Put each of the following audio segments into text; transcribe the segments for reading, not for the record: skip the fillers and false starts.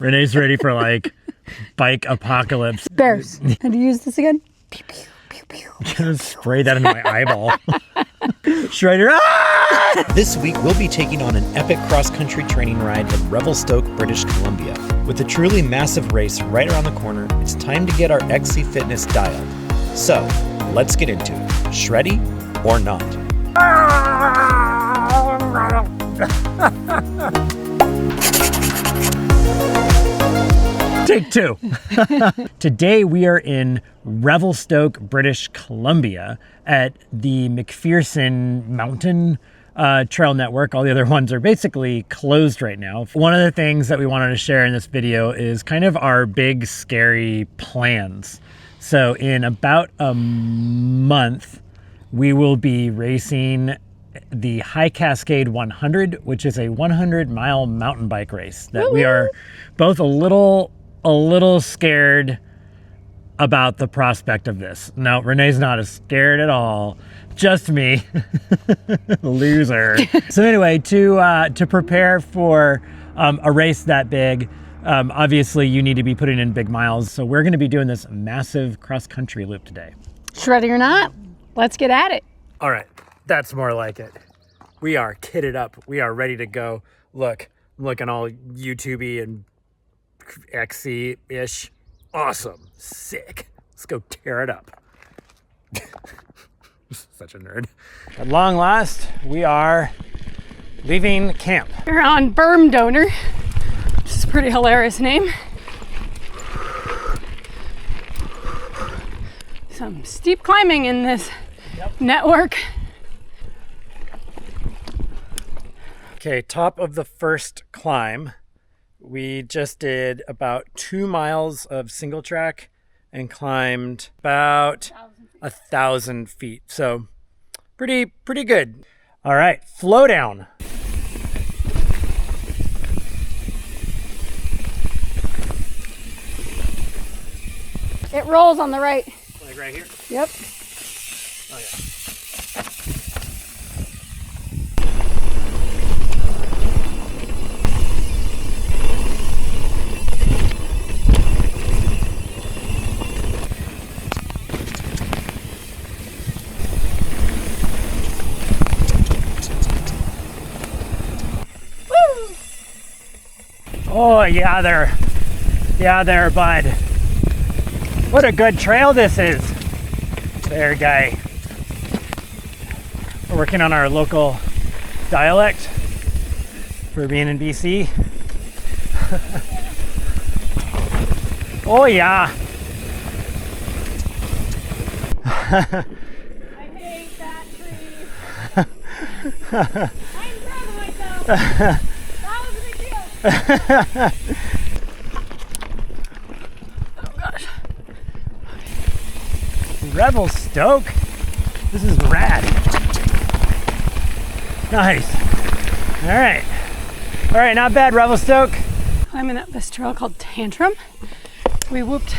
Renee's ready for like bike apocalypse. Bears. How do you use this again? Pew, pew, pew, pew. Just spray that into my eyeball. Shredder. Ah! This week, we'll be taking on an epic cross-country training ride in Revelstoke, British Columbia. With a truly massive race right around the corner, it's time to get our XC Fitness dialed. So, let's get into it. Shreddy or not? Take two. Today we are in Revelstoke, British Columbia at the Macpherson Mountain Trail Network. All the other ones are basically closed right now. One of the things that we wanted to share in this video is kind of our big, scary plans. So in about a month, we will be racing the High Cascade 100, which is a 100-mile mountain bike race that we are both a little scared about the prospect of this. No, Renee's not as scared at all. Just me. Loser. So anyway, to prepare for a race that big, obviously you need to be putting in big miles. So we're going to be doing this massive cross-country loop today. Shreddy or not, let's get at it. All right, that's more like it. We are kitted up. We are ready to go. Look, I'm looking all YouTube-y and XC-ish. Awesome. Sick. Let's go tear it up. Such a nerd. At long last, we are leaving camp. We're on Berm Donor, which is a pretty hilarious name. Some steep climbing in this network. Okay, top of the first climb. We just did about 2 miles of single track and climbed about 1,000 feet. So pretty good. All right, flow down. It rolls on the right. Like right here? Yep. Oh yeah. Oh, yeah there, bud. What a good trail this is. There, guy. We're working on our local dialect for being in BC. Oh, yeah. I hate that tree. I'm proud of myself. That was a big deal. Oh gosh. Revelstoke. This is rad. Nice. All right, not bad, Revelstoke. Climbing up this trail called Tantrum. We whooped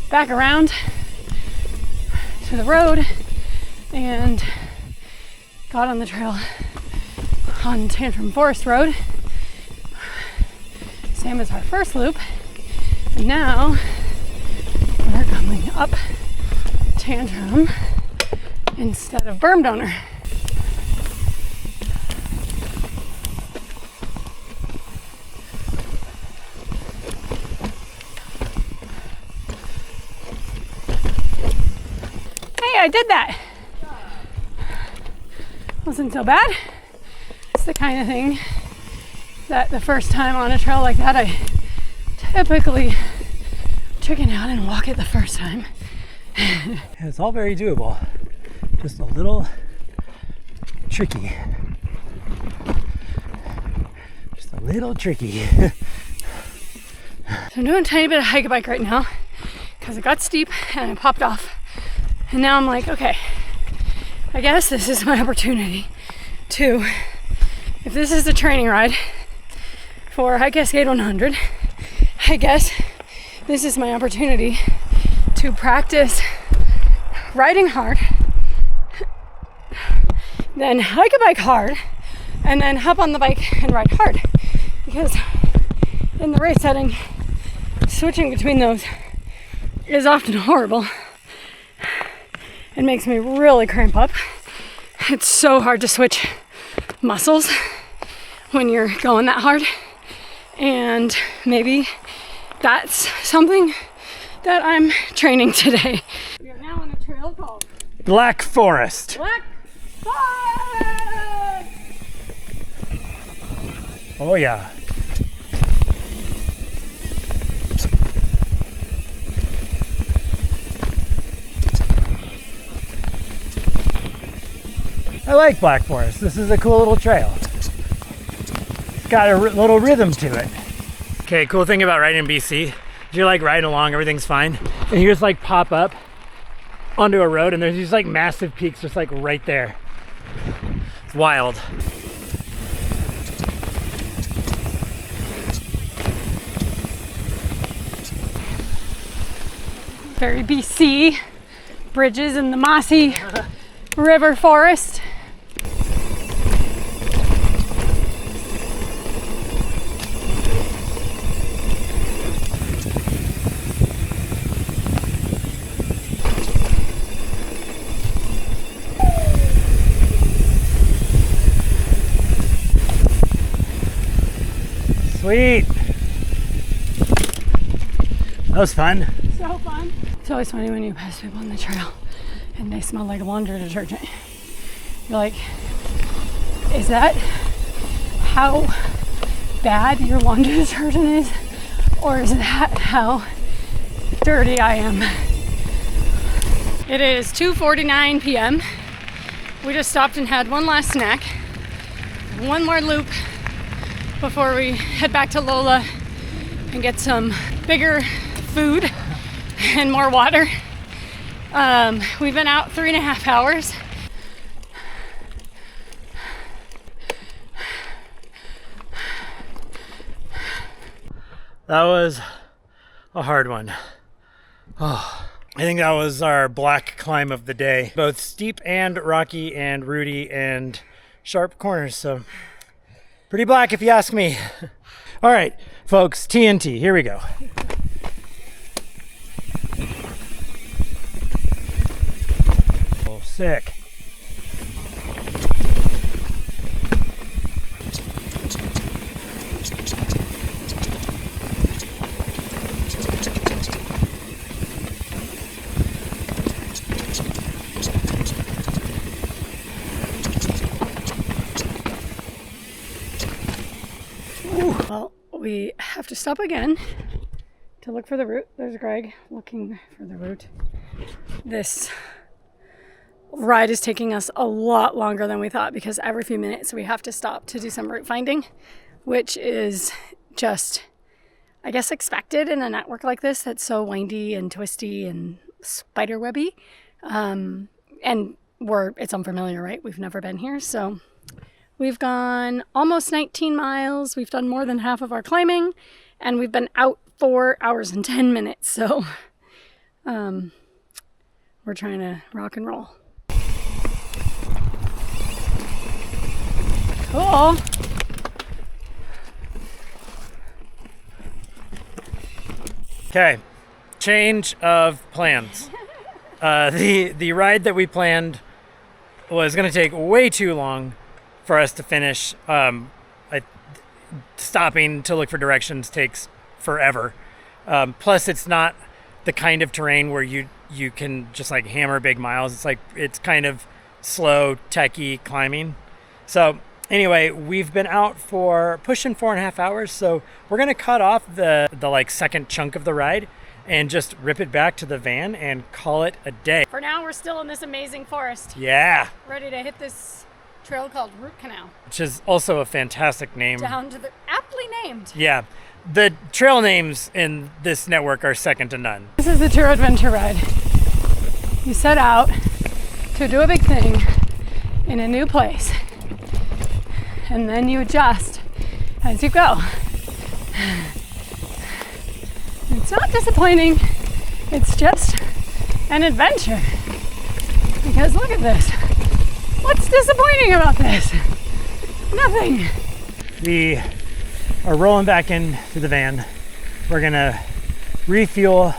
back around to the road and got on the trail on Tantrum Forest Road. Same as our first loop. And now we're coming up Tantrum instead of Berm Donor. Hey, I did that. Wasn't so bad. It's the kind of thing that the first time on a trail like that, I typically chicken out and walk it the first time. It's all very doable. Just a little tricky. Just a little tricky. So I'm doing a tiny bit of hike bike right now because it got steep and I popped off. And now I'm like, okay, I guess this is my opportunity to, if this is the training ride for High Cascade 100, I guess this is my opportunity to practice riding hard, then hike a bike hard, and then hop on the bike and ride hard. Because in the race setting, switching between those is often horrible. It makes me really cramp up. It's so hard to switch muscles when you're going that hard. And maybe that's something that I'm training today. We are now on a trail called Black Forest. Black Forest! Oh yeah. I like Black Forest. This is a cool little trail. It's got a little rhythm to it. Okay, cool thing about riding in BC, you're like riding along, everything's fine, and you just like pop up onto a road and there's these like massive peaks just like right there. It's wild. Very BC. Bridges in the mossy river forest. Sweet. That was fun. So fun. It's always funny when you pass people on the trail and they smell like laundry detergent. You're like, is that how bad your laundry detergent is? Or is that how dirty I am? It is 2:49 p.m. We just stopped and had one last snack. One more loop before we head back to Lola and get some bigger food and more water. We've been out 3.5 hours. That was a hard one. Oh, I think that was our black climb of the day. Both steep and rocky and rooty and sharp corners. So pretty black if you ask me. All right, folks, TNT, here we go. Oh, sick. Well, we have to stop again to look for the route. There's Greg looking for the route. This ride is taking us a lot longer than we thought because every few minutes we have to stop to do some route finding, which is just, I guess, expected in a network like this that's so windy and twisty and spiderwebby. And it's unfamiliar, right? We've never been here, so we've gone almost 19 miles. We've done more than half of our climbing, and we've been out 4 hours and 10 minutes. So we're trying to rock and roll. Cool. Okay, change of plans. The ride that we planned was going to take way too long for us to finish. Stopping to look for directions takes forever. Plus, it's not the kind of terrain where you can just like hammer big miles. It's kind of slow, techy climbing. So anyway, we've been out for pushing 4.5 hours. So we're gonna cut off the like second chunk of the ride and just rip it back to the van and call it a day. For now, we're still in this amazing forest. Yeah. Ready to hit this trail called Root Canal. Which is also a fantastic name. Down to the, aptly named. Yeah. The trail names in this network are second to none. This is the True Adventure Ride. You set out to do a big thing in a new place, and then you adjust as you go. It's not disappointing, it's just an adventure. Because look at this. What's disappointing about this? Nothing. The are rolling back into the van. We're gonna refuel,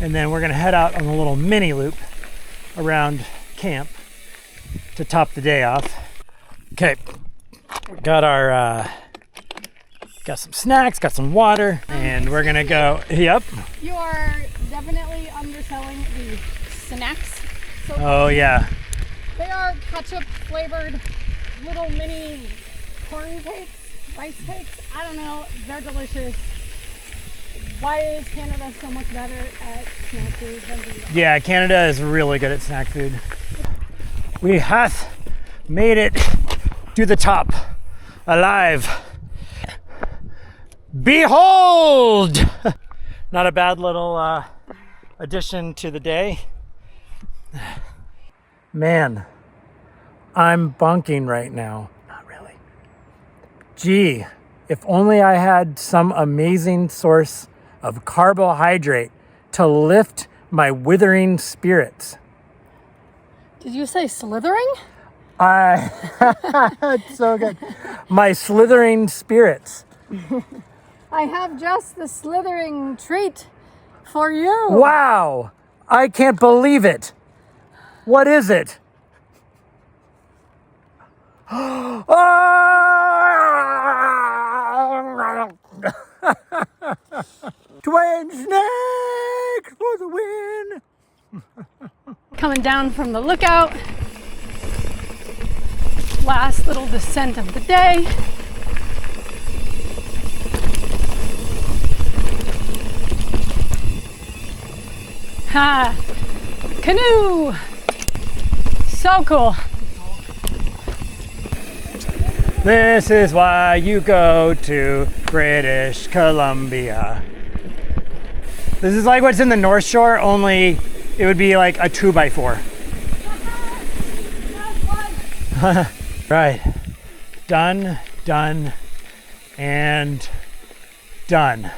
and then we're gonna head out on a little mini loop around camp to top the day off. Okay, got our got some snacks, got some water, and we're gonna go. Yep. You are definitely underselling the snacks. So Oh yeah. they are ketchup flavored little mini corn cakes, rice cakes. I don't know. They're delicious. Why is Canada so much better at snack food than the US? Yeah, Canada is really good at snack food. We have made it to the top, alive. Behold! Not a bad little addition to the day. Man, I'm bunking right now. Not really. Gee, if only I had some amazing source of carbohydrate to lift my withering spirits. Did you say slithering? It's so good. My slithering spirits. I have just the slithering treat for you. Wow, I can't believe it. What is it? Twin snake for the win. Coming down from the lookout. Last little descent of the day. Ha! Canoe! So cool. This is why you go to British Columbia. This is like what's in the North Shore, only it would be like a 2x4. Right. Done, done, and done.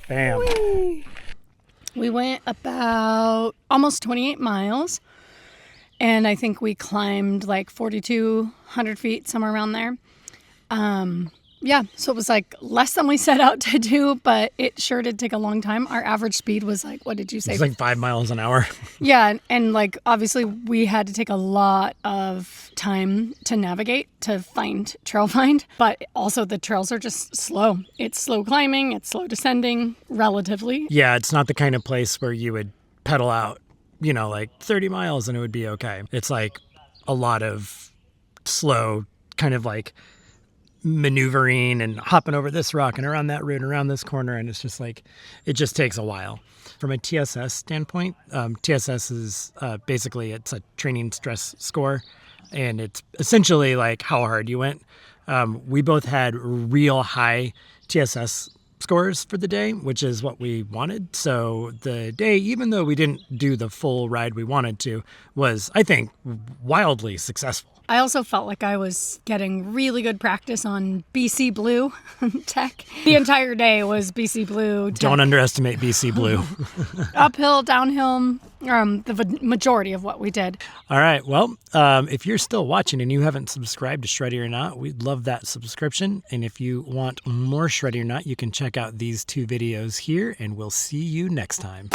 Bam. We went about almost 28 miles, and I think we climbed like 4,200 feet, somewhere around there. Yeah, so it was like less than we set out to do, but it sure did take a long time. Our average speed was like, what did you say? It's like 5 miles an hour. Yeah, and like obviously we had to take a lot of time to navigate, to find trail find, but also the trails are just slow. It's slow climbing, it's slow descending, relatively. Yeah, it's not the kind of place where you would pedal out, you know, like 30 miles and it would be okay. It's like a lot of slow kind of like maneuvering and hopping over this rock and around that route and around this corner, and it's just like it just takes a while. From a TSS standpoint, TSS is basically it's a training stress score, and it's essentially like how hard you went. We both had real high TSS scores for the day, which is what we wanted. So the day, even though we didn't do the full ride we wanted to, was, I think, wildly successful. I also felt like I was getting really good practice on BC Blue tech. The entire day was BC Blue tech. Don't underestimate BC Blue. Uphill, downhill, the majority of what we did. All right. Well, if you're still watching and you haven't subscribed to Shreddy or Not, we'd love that subscription. And if you want more Shreddy or Not, you can check out these 2 videos here, and we'll see you next time.